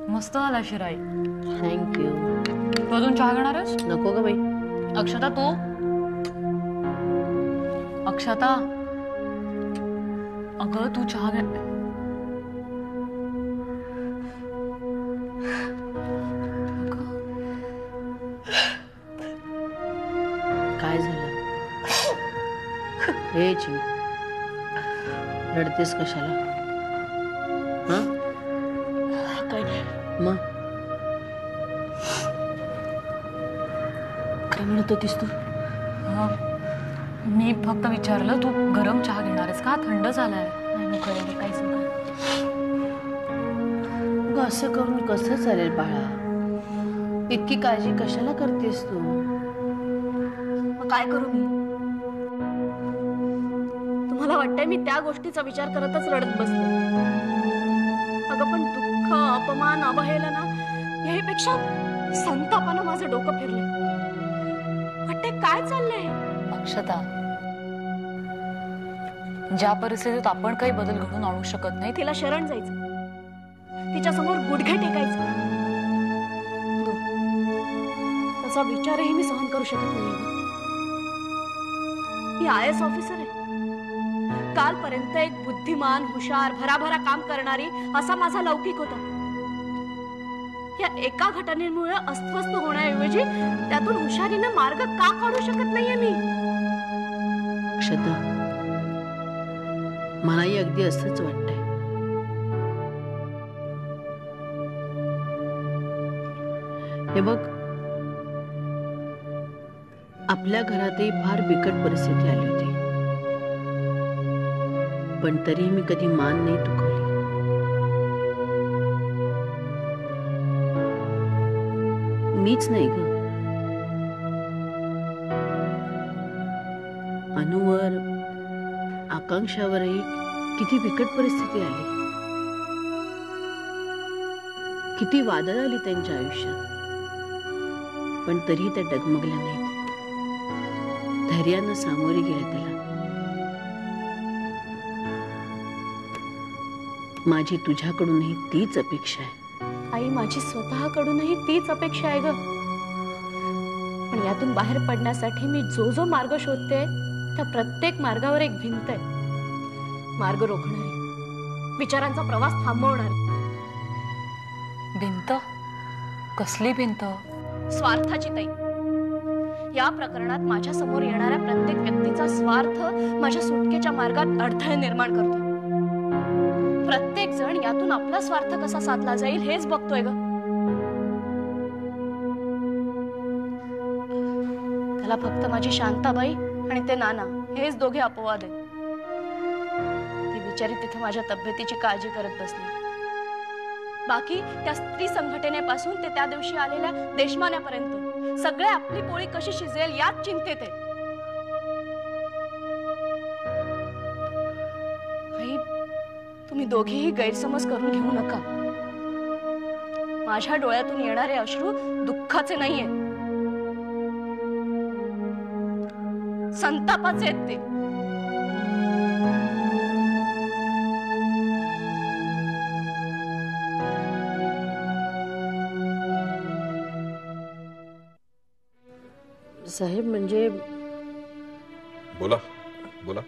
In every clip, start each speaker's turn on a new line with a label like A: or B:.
A: मस्त आला शिराई.
B: थँक्यू.
A: तू अजून चहा घेणारच?
B: नको ग बाई.
A: अक्षता तू? अक्षता अगं तू चहा घे.
B: काय झालं? हे चिंकू रडतेस कशाला? हा
A: काय नाही.
B: मग काय म्हणत होतीस तू?
A: मी फक्त विचारलं तू गरम चहा घेणारस का? थंड झालाय. नाही नको काहीच नको.
B: असं करून कसं चालेल बाळा? इतकी काळजी कशाला करतेस तू?
C: मग काय करू मी? तुम्हाला वाटतंय मी त्या गोष्टीचा विचार करतच रडत बसलो. अगं पण दुःख, अपमान, अवहेलना यापेक्षा संतापानं माझं डोकं फिरलंय. वाटतंय काय चाललंय?
A: अक्षता, ज्या परिस्थितीत आपण काही बदल घडून आणू शकत नाही
C: तिला शरण जायचं, तिच्या समोर गुडघे टेकायचं, त्याचा विचारही मी सहन करू शकत नाही. ही IAS ऑफिसर आहे. कालपर्यंत एक बुद्धिमान, हुशार, भराभरा काम करणारी असा माझा लौकिक होता. या एका घटनेमुळे अस्वस्थ होण्याऐवजी त्यातून हुशारीने मार्ग का काढू शकत नाहीये मी?
B: अक्षता, मलाही अगदी असंच वाटतंय. हे बघ, आपल्या घरातही फार बिकट परिस्थिती आली होती, पण तरी मी कधी मान नाही दुखवली. मीच नाही ग, अनुवर, आकांक्षावरही किती बिकट परिस्थिती आली, किती वादळ आली त्यांच्या आयुष्यात, पण तरी त्या डगमगल्या नाहीत. धैर्यानं सामोरी गेल्या त्याला. माझी तुझ्याकडूनही तीच अपेक्षा आहे.
C: आई, माझी स्वतःकडूनही तीच अपेक्षा आहे ग. पण यातून बाहेर पडण्यासाठी मी जो जो मार्ग शोधते त्या प्रत्येक मार्गावर एक भिंत आहे. मार्ग रोखणारी, विचारांचा प्रवास थांबवणारी.
A: भिंत? कसली भिंत?
C: स्वार्थाची ताई. या प्रकरणात माझ्या समोर येणाऱ्या प्रत्येक व्यक्तीचा स्वार्थ माझ्या सुटकेच्या मार्गात अडथळे निर्माण करतो. प्रत्येक जण यातून आपला स्वार्थ कसा साधला जाईल हेच बघतोय ग. त्याला फक्त माझी शांताबाई आणि ते नाना हेच दोघे अपवाद आहेत. ती बिचारी तिथे माझ्या तब्येतीची काळजी करत बसली. बाकी त्या स्त्री संघटनेपासून ते त्या दिवशी आलेल्या देशमान्यापर्यंत सगळे आपली पोळी कशी शिजेल याच चिंतेत आहेत. आई, तुम्ही दोघेही गैरसमज करून घेऊ नका. माझ्या डोळ्यातून येणारे अश्रू दुःखाचे नाहीये, संतापाचे आहेत ते.
B: साहेब, म्हणजे
D: बोला बोला.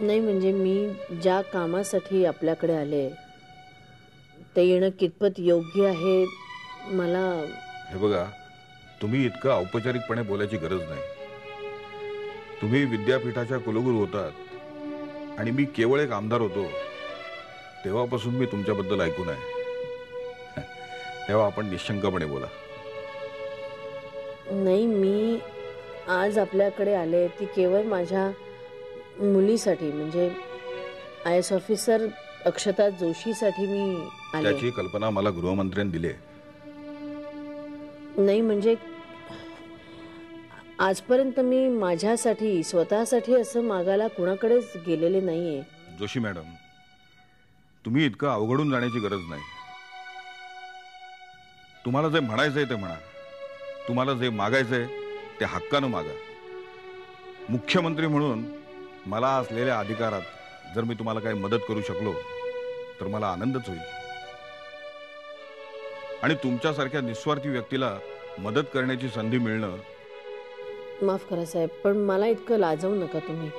B: नाही, म्हणजे मी ज्या कामासाठी आपल्याकडे आले ते येणं कितपत योग्य आहे मला.
D: हे बघा, तुम्ही इतकं औपचारिकपणे बोलायची गरज नाही. तुम्ही विद्यापीठाच्या कुलगुरू होतात आणि मी केवळ एक आमदार होतो तेव्हापासून मी तुमच्याबद्दल ऐकून आहे. तेव्हा आपण निशंकपणे बोला.
B: नाही, मी आज आपल्याकडे आले ती केवळ माझ्या मुलीसाठी, म्हणजे IAS ऑफिसर अक्षता जोशीसाठी मी आले.
D: त्याची कल्पना मला गृहमंत्र्यांनी दिली आहे.
B: नाही, म्हणजे आजपर्यंत मी माझ्यासाठी स्वतःसाठी असं मागायला कुणाकडेच गेलेले नाहीये.
D: जोशी मॅडम, तुम्ही इतकं अवघडून जाण्याची गरज नाही. तुम्हाला जे म्हणायचंय ते म्हणा, तुम्हाला जे मागायचंय ते हक्कानं मागा. मुख्यमंत्री म्हणून मला असलेल्या अधिकारात जर मी तुम्हाला काही मदत करू शकलो तर मला आनंदच होईल. आणि तुमच्यासारख्या निस्वार्थी व्यक्तीला मदत करण्याची संधी मिळणं.
B: माफ करा साहेब, पण मला इतकं लाजवू नका तुम्ही.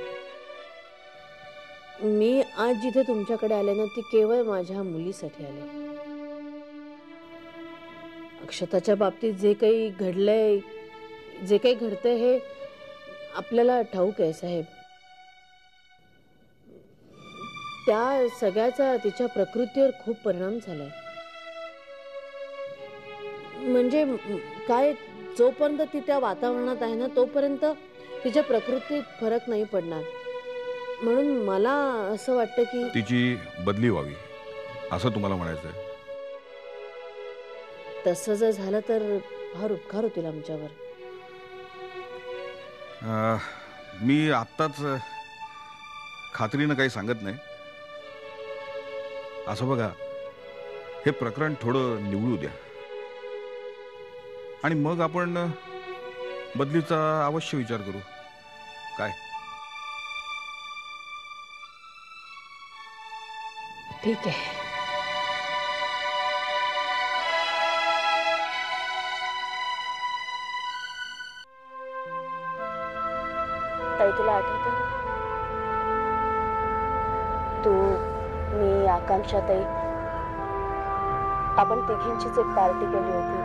B: मी आज जिथे तुमच्याकडे आले ना, ती केवळ माझ्या मुलीसाठी आले. अक्षताच्या बाबतीत जे काही घडलंय, जे काही घडतंय, हे आपल्याला ठाऊक आहे साहेब. त्या सगळ्याचा तिच्या प्रकृतीवर खूप परिणाम झालाय. म्हणजे काय, जोपर्यंत ती त्या वातावरणात आहे ना, तोपर्यंत तिच्या प्रकृतीत फरक नाही पडणार. म्हणून मला असं वाटतं की
D: तिची बदली व्हावी असं तुम्हाला म्हणायचं आहे.
B: तसं जर झालं तर फार उपकार होतील आमच्यावर.
D: मी आत्ताच खात्रीनं काही सांगत नाही. असं बघा, हे प्रकरण थोडं निवळू द्या आणि मग आपण बदलीचा अवश्य विचार करू. काय?
B: ठीक आहे.
C: ताई, तुला आठवतं, तू, मी, आकांक्षा ताई, आपण तिघींचीच एक पार्टी केली होती.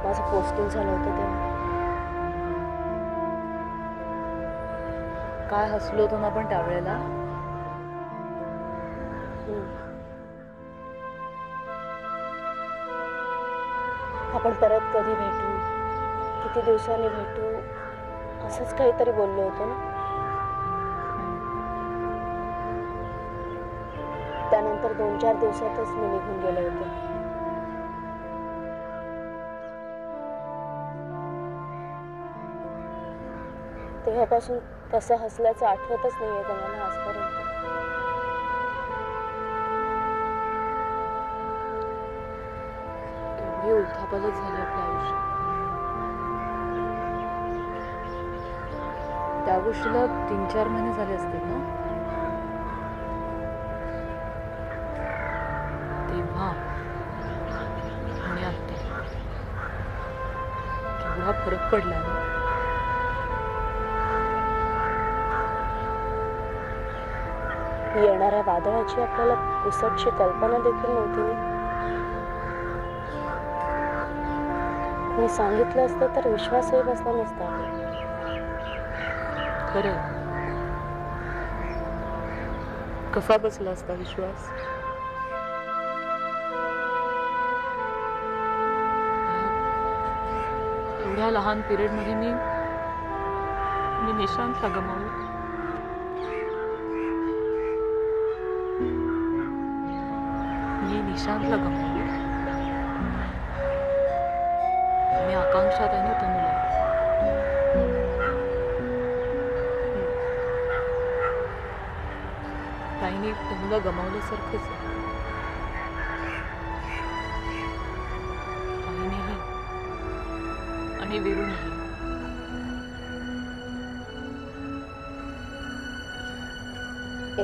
C: माझं पोस्टिंग झालं होतं तेव्हा.
A: काय हसलो होतो ना आपण त्यावेळेला.
C: आपण परत कधी भेटू, किती दिवसांनी भेटू, असंच काहीतरी बोललो होतो ना. त्यानंतर 2-4 दिवसातच मी निघून गेले होते. तेव्हापासून तसं हसल्याचं आठवतच नाहीये का मला आजपर्यंत.
A: एवढी उलथापालथ झाली आपल्या आयुष्यात. त्या गोष्टीला 3-4 महिने झाले असतील ना. तेव्हा आणि आता केवढा फरक पडला ना.
C: येणाऱ्या वादळाची आपल्याला पुसटशी कल्पना देखील नव्हती. मी सांगितलं असतं तर विश्वासही बसला नसता.
A: खरं कसा बसला असता विश्वास. एवढ्या लहान पिरियड मध्ये मी निशांतला गमावलं. निशांतला गमावलं आणि आकांक्षा त्याने तनुला. ताईने तनुला गमावल्यासारखंच ताईनेही आणि वीरूनेही.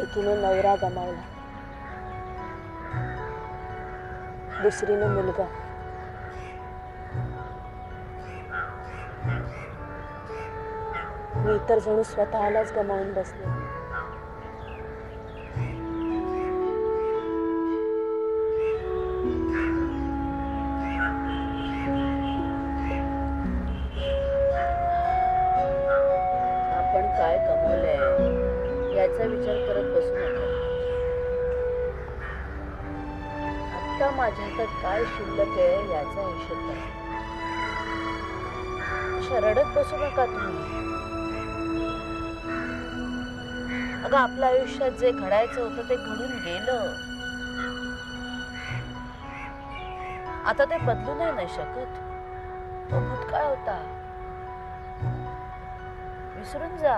C: एकीने नवरा गमावला, दुसरीने मुलगा. मी तर जणू स्वतःलाच गमावून बसले.
B: आपण काय कमवलंय याचा विचार करत बसू नका. आता माझ्या हातात काय शिल्लक आहे याचा हिशोब करा. रडत बसू नका तुम्ही. अगं, आपल्या आयुष्यात जे घडायचं होतं ते घडून गेलं. आता ते बदलू नाही शकत. तो भूतकाळ होता, विसरून जा.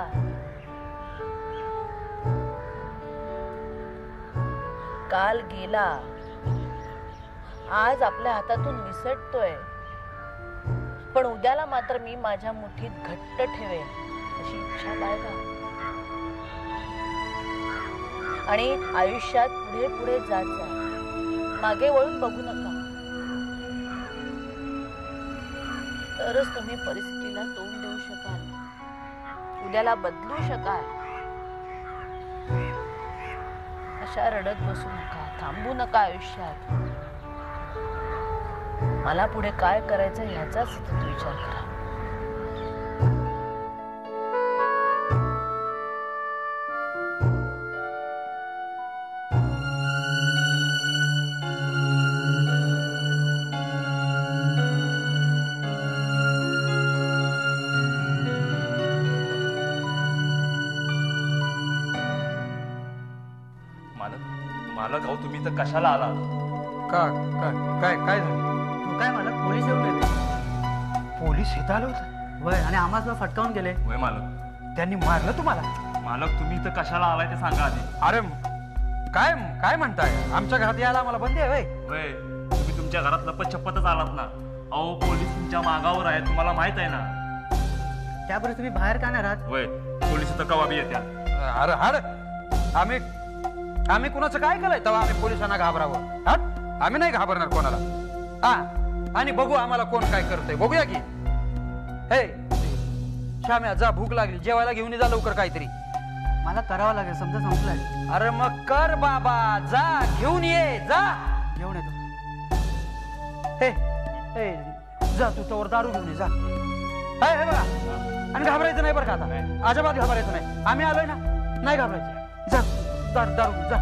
B: काल गेला, आज आपल्या हातातून निसटतोय. पण उद्याला मात्र मी माझ्या मुठीत घट्ट ठेवेन अशी इच्छा बाळगा आणि आयुष्यात पुढे पुढे जात जा, मागे वळून बघू नका. तरच तुम्ही परिस्थितीला तोंड देऊ शकाल, उद्याला बदलू शकाल. अशा रडत बसू नका, थांबू नका आयुष्यात. मला पुढे काय करायचं ह्याचाच सतत विचार करा.
E: मालक अहो तुम्ही तर कशाला आला?
F: काय काय झालं?
G: काय मला पोलीस येऊन गेले.
F: पोलीस इथं आले होते?
G: वय आणि आम्हाला फटकावून गेले.
E: वय मालक.
F: त्यांनी मारलं तुम्हाला?
E: मालक तुम्ही इथं कशाला आलाय ते सांगा आधी.
F: अरे काय काय म्हणताय? आमच्या घरात यायला आम्हाला बंदी आहे.
E: वय तुम्ही तुमच्या घरात लपत आलात ना. अहो पोलीस तुमच्या मागावर आहेत, तुम्हाला माहित आहे ना.
G: त्यापूर्वी तुम्ही बाहेर का नाही राहत?
E: वय पोलीस इथं कवा बी येत्या.
F: अरे हड आम्ही कुणाचं काय केलंय तेव्हा आम्ही पोलिसांना घाबरावं? हट, आम्ही नाही घाबरणार कोणाला. हा आणि बघू आम्हाला कोण काय करतंय, बघूया की. हे श्याम्या जा, भूक लागली, जेवायला घेऊन ये जा लवकर काहीतरी.
G: मला करावं लागेल, समजा संपलाय.
F: अरे मग कर बाबा, जा घेऊन ये, जा
G: घेऊन येतो.
F: हे जा तू तोवर दारू घेऊन ये जा. हे बघा, आणि घाबरायचं नाही बरं का, आता अजिबात घाबरायचं नाही. आम्ही आलोय ना, नाही घाबरायचं. जा दारू जा.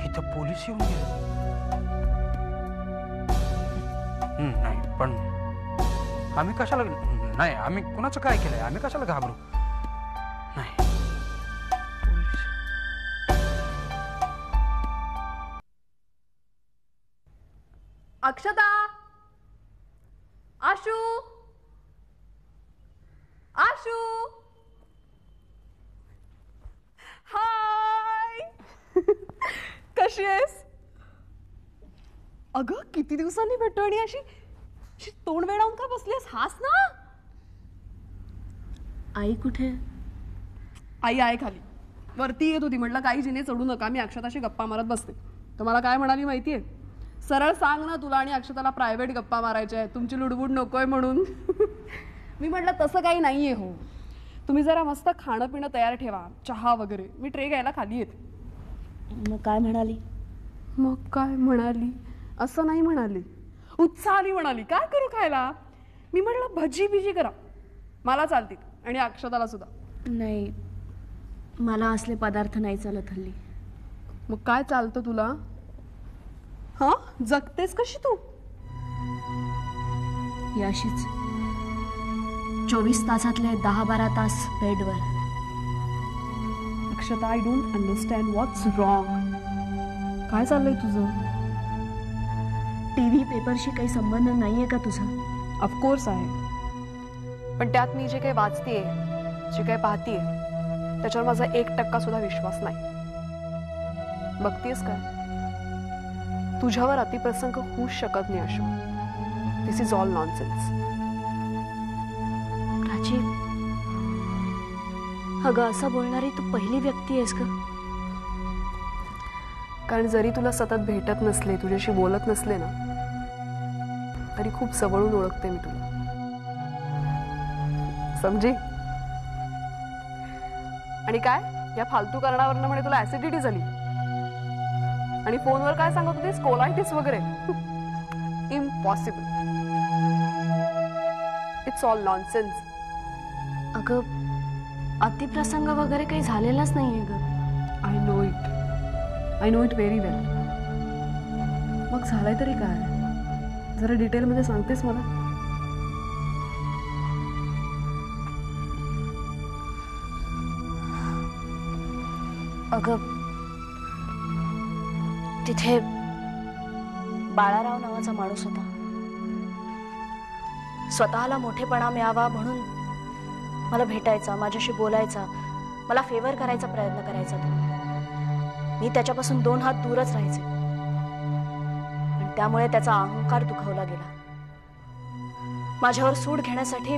F: इथं पोलीस येऊन गेले. नाही पण आम्ही कशाला, नाही आम्ही कुणाचं काय केलंय, आम्ही कशाला घाबरू. नाही
C: अक्षता, आशू, आशू, हाय. कशी आहेस? अगं किती दिवसांनी भेटतो आणि अशी तोंड वेडावून का बसलीस? हास ना.
B: आई कुठे?
C: आई आहे खाली, वरती येत होती. म्हटलं काही जिने चढू नका, मी अक्षताशी गप्पा मारत बसते. तर मला काय म्हणाली माहितीये? सरळ सांग ना, तुला आणि अक्षताला प्रायव्हेट गप्पा मारायच्या आहेत, तुमची लुडबुड नकोय म्हणून. मी म्हटलं तसं काही नाहीये हो, तुम्ही जरा मस्त खाणं पिणं तयार ठेवा, चहा वगैरे. मी ट्रे घ्यायला खाली येते.
B: मग काय म्हणाली?
C: मग काय म्हणाली असं नाही म्हणाली, उत्साहाने म्हणाली काय करू खायला. मी म्हटलं भजी बिजी करा, मला चालतील, आणि अक्षताला सुद्धा.
B: नाही, मला असले पदार्थ नाही चालत हल्ली.
C: मग काय चालतं तुला? हा, जगतेस कशी तू?
B: याशीच 24 तासातले 10-12 तास बेडवर.
C: Akshata, I don't understand what's wrong. काय चाललंय तुझं?
B: टीव्ही पेपरशी काही संबंध नाहीये का तुझा?
C: ऑफकोर्स आहे, पण त्यात मी जे काही वाचतेय, जे काही पाहतीये, त्याच्यावर माझा 1% सुद्धा विश्वास नाही. बघतीयस काय, तुझ्यावर अतिप्रसंग होऊच शकत नाही अशू. दिस इज ऑल नॉनसेन्स.
B: प्राची, अगं असं बोलणारी तू पहिली व्यक्ती आहेस का?
C: कारण जरी तुला सतत भेटत नसले, तुझ्याशी बोलत नसले ना, तरी खूप जवळून ओळखते मी तुला, समजी. आणि काय या फालतू कारणावरनं म्हणे तुला ऍसिडिटी झाली, आणि फोनवर काय सांगत होतीस, कोलायटिस वगैरे. इम्पॉसिबल. It's all nonsense.
B: अगं अतिप्रसंग वगैरे काही झालेलाच नाहीये ग.
C: आय नो इट व्हेरी वेल. मग झालंय तरी काय? जरा डिटेलमध्ये सांगतेस मला?
B: अगं तिथे बाळाराव नावाचा माणूस होता. स्वतःला मोठेपणा मिळावा म्हणून मला भेटायचा, माझ्याशी बोलायचा, मला फेवर करायचा प्रयत्न करायचा तो. मी त्याच्यापासून 2 हात दूरच राहायचे.
C: त्यामुळे त्याचा अहंकार दुखावला गेला. माझ्यावर सूड घेण्यासाठी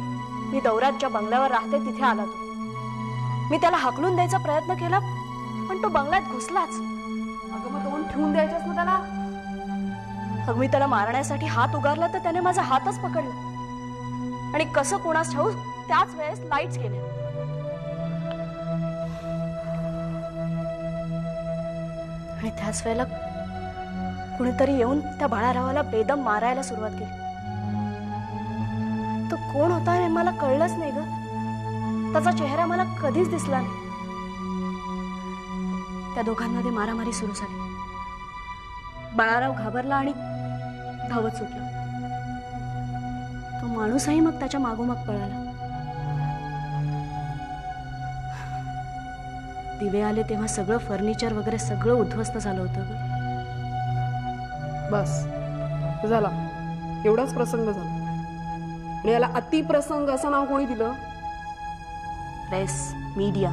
C: मी दौऱ्याच्या बंगल्यावर राहते तिथे आला तो. मी त्याला हाकलून द्यायचा प्रयत्न केला, पण तो बंगल्यात घुसलाच.
H: अगं मग तोंड ठेवून द्यायचंच ना त्याला.
C: मग मी त्याला मारण्यासाठी हात उगारला तर त्याने माझा हातच पकडला आणि कसं कोणास ठाऊक त्याच वेळेस लाईट्स गेले. आणि त्याच वेळेला कुणीतरी येऊन त्या बाळारावाला बेदम मारायला सुरुवात केली. तो कोण होता हे मला कळलंच नाही ग. त्याचा चेहरा मला कधीच दिसला नाही. त्या दोघांमध्ये मारामारी सुरू झाली. बाळाराव घाबरला आणि धावत सुटला. तो माणूसही मग त्याच्या मागोमाग पळाला. दिवे आले तेव्हा सगळं फर्निचर वगैरे सगळं उद्ध्वस्त झालं होतं.
H: बस झाला, एवढाच प्रसंग झाला. आणि याला अतिप्रसंग असं नाव कोणी दिलं?
C: Press, media.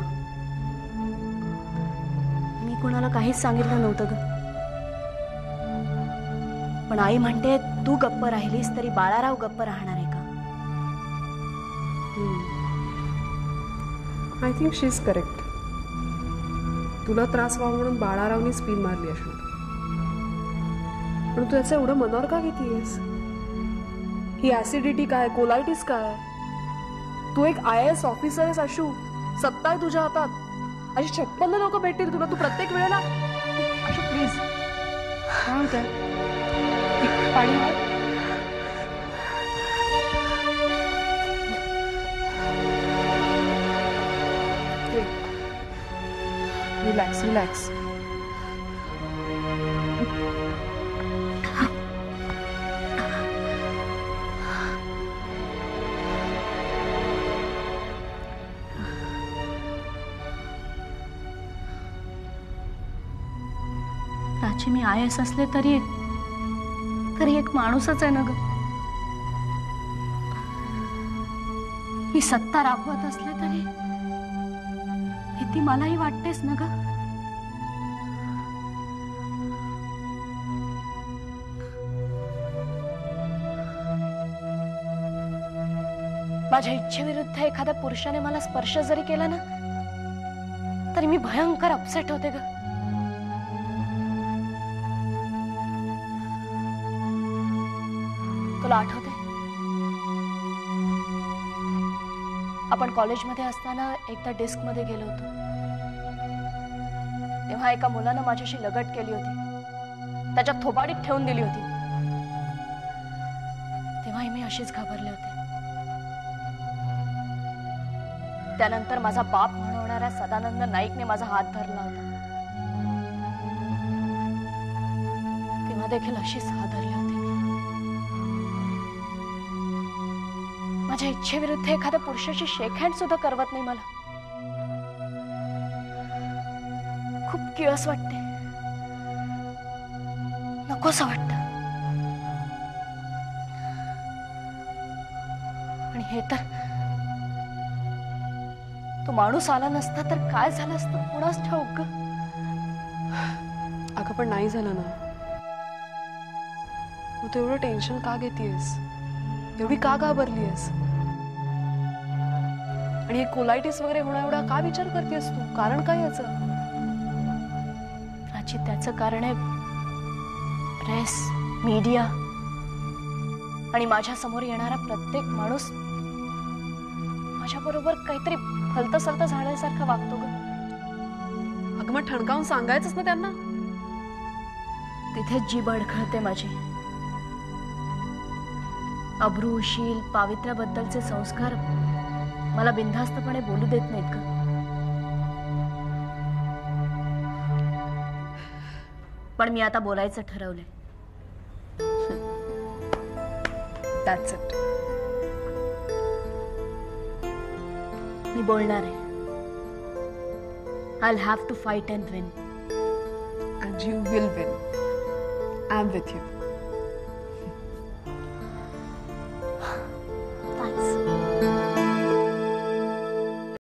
C: मी कोणाला काहीच सांगितलं नव्हतं ग. पण आई म्हणते तू गप्प राहिलीस तरी बाळाराव गप्प राहणार आहे का?
H: I think she is correct. तुला त्रास व्हावा म्हणून बाळारावनी स्पिन मारली असणार. पण तू याचं एवढं मनावर का घेतीयस? ही ऍसिडिटी काय, कोलायटिस काय? तू एक IAS ऑफिसर आहेस आशू. सत्ता आहे तुझ्या हातात. अशी 56 लोक भेटतील तुला. तू प्रत्येक वेळेला आशू प्लीज काय होतंय? पाणी आण. Relax relax.
C: प्राची, मी IAS असले तरी एक माणूसच आहे ना ग. मी सत्ता राबवत असले तरी भीती मलाही वाटतेच ना ग. माझ्या इच्छेविरुद्ध एखाद्या पुरुषाने मला स्पर्श जरी केला ना तरी मी भयंकर अपसेट होते ग. तुला आठवते आपण कॉलेजमध्ये असताना एकदा डिस्क मध्ये गेलो होतो. तेव्हा एका मुलानं माझ्याशी लगट केली होती. त्याच्या थोबाडीत ठेवून दिली होती. तेव्हाही मी अशीच घाबरले होते. त्यानंतर माझा बाप म्हणवणाऱ्या सदानंद नाईकने माझा हात धरला होता. तेव्हा देखील अशीच हादरली होती. माझ्या इच्छेविरुद्ध एखाद्या पुरुषाची शेक हँड सुद्धा करवत नाही मला. खूप किळस वाटते, नकोसं वाटतं. आणि हे तर तो माणूस आला नसता तर काय झालं असतं कुणास ठाऊक.
H: अगं पण नाही झालं ना. तू एवढं टेन्शन का घेतीयस? एवढी का घाबरलीयस? आणि हे कोलायटिस वगैरे होणं एवढा का विचार करतेस तू? कारण काय याचं?
C: प्राची, त्याचं कारण आहे प्रेस, मीडिया आणि माझ्या समोर येणारा प्रत्येक माणूस माझ्या बरोबर काहीतरी फलतं सलतं झाल्यासारखं वागतो ग.
H: अगं मग ठणकावून सांगायचंच ना त्यांना.
C: तिथेच जीभ अडखळते माझी. अब्रू, शील, पावित्र्याबद्दलचे संस्कार मला बिनधास्तपणे बोलू देत नाहीत ग. पण मी आता बोलायचं ठरवलंय.
H: That's it.
C: मी बोलणार आहे. I'll have to fight and win.
H: And you will win. I'm with you.